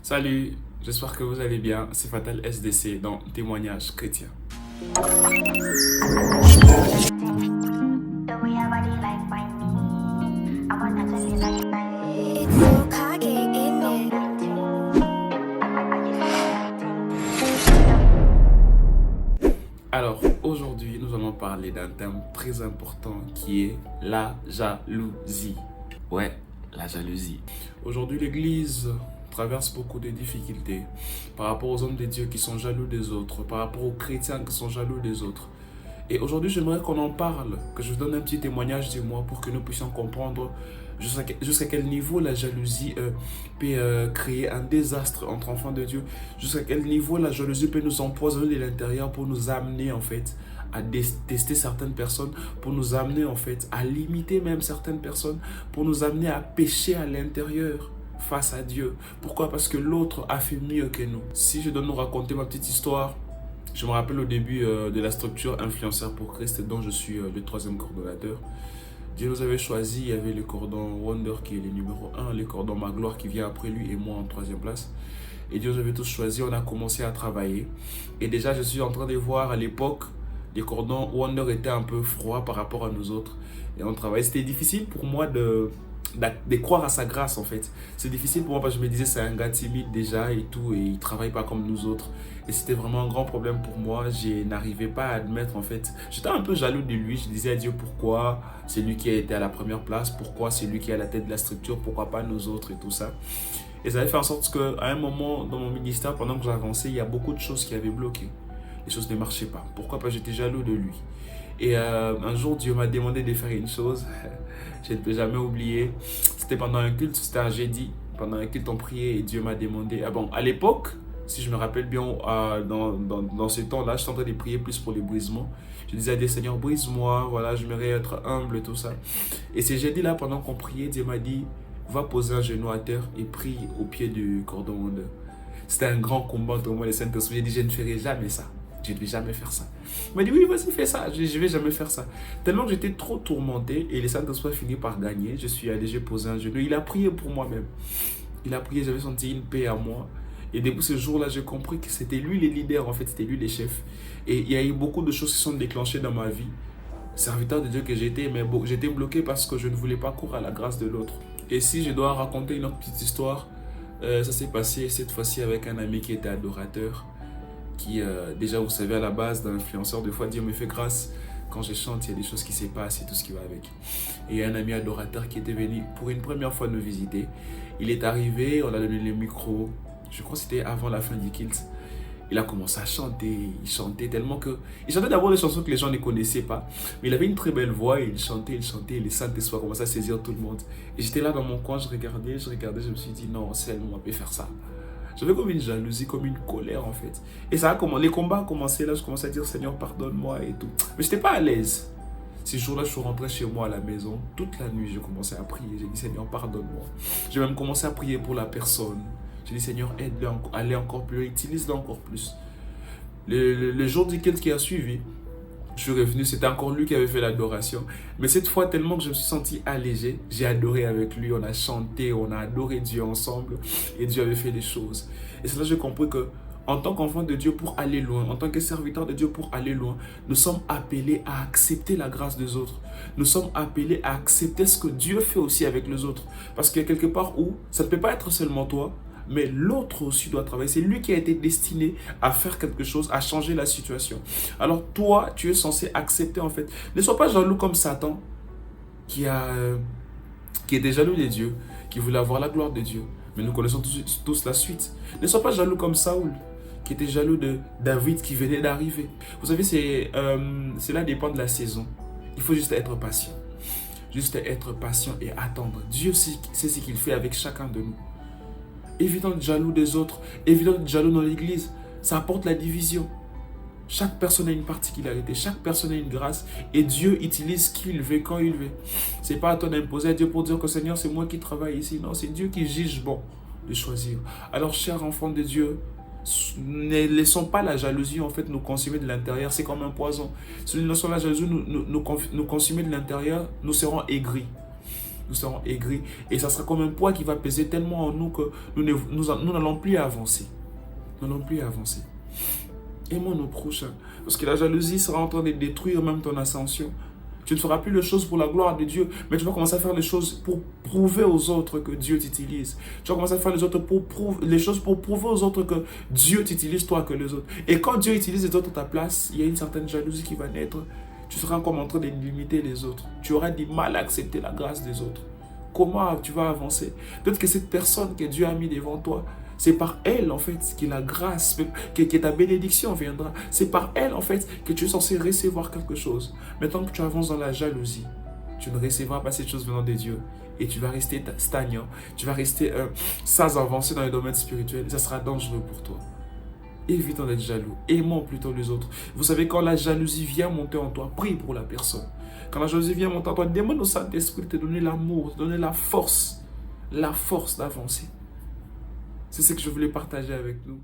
Salut, j'espère que vous allez bien. C'est Fatal SDC dans Témoignage chrétien. The way your body like find me. I wanna tell you like find me. It's so cocky in it. Alors, aujourd'hui, nous allons parler d'un thème très important qui est la jalousie. Ouais, la jalousie. Aujourd'hui, l'Église traverse beaucoup de difficultés par rapport aux hommes de Dieu qui sont jaloux des autres, par rapport aux chrétiens qui sont jaloux des autres. Et aujourd'hui, j'aimerais qu'on en parle, que je vous donne un petit témoignage de moi pour que nous puissions comprendre jusqu'à quel niveau la jalousie peut créer un désastre entre enfants de Dieu, jusqu'à quel niveau la jalousie peut nous empoisonner de l'intérieur pour nous amener en fait à détester certaines personnes, pour nous amener en fait à limiter même certaines personnes, pour nous amener à pécher à l'intérieur face à Dieu. Pourquoi? Parce que l'autre a fait mieux que nous. Si je dois nous raconter ma petite histoire, je me rappelle au début de la structure Influenceurs pour Christ dont je suis le troisième coordonnateur. Dieu nous avait choisi, il y avait le cordon Wonder qui est le numéro 1, le cordon Magloire qui vient après lui et moi en troisième place. Et Dieu nous avait tous choisis, on a commencé à travailler. Et déjà je suis en train de voir à l'époque, les cordons Wonder étaient un peu froids par rapport à nous autres. Et on travaillait, c'était difficile pour moi de croire à sa grâce en fait. C'est difficile pour moi parce que je me disais c'est un gars timide déjà et tout et il travaille pas comme nous autres. Et c'était vraiment un grand problème pour moi. Je n'arrivais pas à admettre en fait. J'étais un peu jaloux de lui. Je disais à Dieu pourquoi c'est lui qui a été à la première place, pourquoi c'est lui qui est à la tête de la structure, pourquoi pas nous autres et tout ça. Et ça avait fait en sorte qu'à un moment dans mon ministère, pendant que j'avançais, il y a beaucoup de choses qui avaient bloqué. Les choses ne marchaient pas. Pourquoi? Parce que j'étais jaloux de lui. Et un jour, Dieu m'a demandé de faire une chose. Je ne peux jamais oublier. C'était pendant un culte, c'était un jeudi. Pendant un culte, on priait et Dieu m'a demandé. Ah bon, à l'époque, si je me rappelle bien, dans ce temps-là, j'étais en train de prier plus pour les brisements. Je disais à Dieu, Seigneur, brise-moi. Voilà, j'aimerais être humble et tout ça. Et ce jeudi-là, pendant qu'on priait, Dieu m'a dit, va poser un genou à terre et prie au pied du cordon Wonder. C'était un grand combat entre moi et le Saint-Esprit. J'ai dit, je ne ferai jamais ça. Je ne vais jamais faire ça. Il m'a dit, oui, vas-y, fais ça. Je ne vais jamais faire ça. Tellement que j'étais trop tourmenté et le Saint-Esprit a fini par gagner. Je suis allé, j'ai posé un genou. Il a prié pour moi-même. Il a prié, j'avais senti une paix à moi. Et depuis ce jour-là, j'ai compris que c'était lui le leader, en fait, c'était lui le chef. Et il y a eu beaucoup de choses qui sont déclenchées dans ma vie. Serviteur de Dieu que j'étais, mais j'étais bloqué parce que je ne voulais pas courir à la grâce de l'autre. Et si je dois raconter une autre petite histoire, ça s'est passé cette fois-ci avec un ami qui était adorateur. Qui, déjà, vous savez, à la base d'un influenceur, des fois, Dieu me fait grâce. Quand je chante, il y a des choses qui se passent et tout ce qui va avec. Et il y a un ami adorateur qui était venu pour une première fois nous visiter. Il est arrivé, on a donné le micro. Je crois que c'était avant la fin du kilt. Il a commencé à chanter. Il chantait tellement que... Il chantait d'abord des chansons que les gens ne connaissaient pas. Mais il avait une très belle voix et il chantait. Et le Saint-Esprit a commencé à saisir tout le monde. Et j'étais là dans mon coin, je regardais. Je me suis dit, non, c'est elle, on peut faire ça. J'avais comme une jalousie, comme une colère en fait. Et ça a commencé, les combats ont commencé là, je commençais à dire Seigneur pardonne-moi et tout. Mais je n'étais pas à l'aise. Ces jours-là, je suis rentré chez moi à la maison. Toute la nuit, j'ai commencé à prier. J'ai dit Seigneur pardonne-moi. J'ai même commencé à prier pour la personne. J'ai dit Seigneur aide-le à aller encore plus loin, utilise-le encore plus. Le jour du culte qui a suivi, je suis revenu, c'était encore lui qui avait fait l'adoration. Mais cette fois, tellement que je me suis senti allégé, j'ai adoré avec lui, on a chanté, on a adoré Dieu ensemble et Dieu avait fait des choses. Et c'est là que j'ai compris que en tant qu'enfant de Dieu pour aller loin, en tant que serviteur de Dieu pour aller loin, nous sommes appelés à accepter la grâce des autres. Nous sommes appelés à accepter ce que Dieu fait aussi avec les autres. Parce qu'il y a quelque part où ça ne peut pas être seulement toi, mais l'autre aussi doit travailler. C'est lui qui a été destiné à faire quelque chose, à changer la situation. Alors toi, tu es censé accepter en fait. Ne sois pas jaloux comme Satan qui était jaloux de Dieu, qui voulait avoir la gloire de Dieu. Mais nous connaissons tous la suite. Ne sois pas jaloux comme Saoul, qui était jaloux de David qui venait d'arriver. Vous savez, cela dépend de la saison. Il faut juste être patient. Juste être patient et attendre. Dieu sait ce qu'il fait avec chacun de nous. Évitons d'être jaloux des autres, évitons d'être jaloux dans l'église. Ça apporte la division. Chaque personne a une particularité, chaque personne a une grâce et Dieu utilise qui il veut, quand il veut. Ce n'est pas à toi d'imposer à Dieu pour dire que Seigneur, c'est moi qui travaille ici. Non, c'est Dieu qui juge bon de choisir. Alors, chers enfants de Dieu, ne laissons pas la jalousie en fait nous consumer de l'intérieur. C'est comme un poison. Si nous laissons la jalousie nous consumer de l'intérieur, nous serons aigris. nous serons aigris. Et ça sera comme un poids qui va peser tellement en nous que nous n'allons plus avancer. Nous n'allons plus avancer. Aimons nos prochains. Parce que la jalousie sera en train de détruire même ton ascension. Tu ne feras plus les choses pour la gloire de Dieu, mais tu vas commencer à faire les choses pour prouver aux autres que Dieu t'utilise. Tu vas commencer à faire les choses pour prouver aux autres que Dieu t'utilise toi que les autres. Et quand Dieu utilise les autres à ta place, il y a une certaine jalousie qui va naître. Tu seras comme en train de limiter les autres. Tu auras du mal à accepter la grâce des autres. Comment tu vas avancer? Peut-être que cette personne que Dieu a mis devant toi, c'est par elle, en fait, que la grâce, que ta bénédiction viendra. C'est par elle, en fait, que tu es censé recevoir quelque chose. Mais tant que tu avances dans la jalousie, tu ne recevras pas cette chose venant de Dieu. Et tu vas rester stagnant. Tu vas rester sans avancer dans les domaines spirituels. Et ça sera dangereux pour toi. Évitons d'être jaloux. Aimons plutôt les autres. Vous savez, quand la jalousie vient monter en toi, prie pour la personne. Quand la jalousie vient monter en toi, demande au Saint-Esprit de te donner l'amour, de te donner la force d'avancer. C'est ce que je voulais partager avec nous.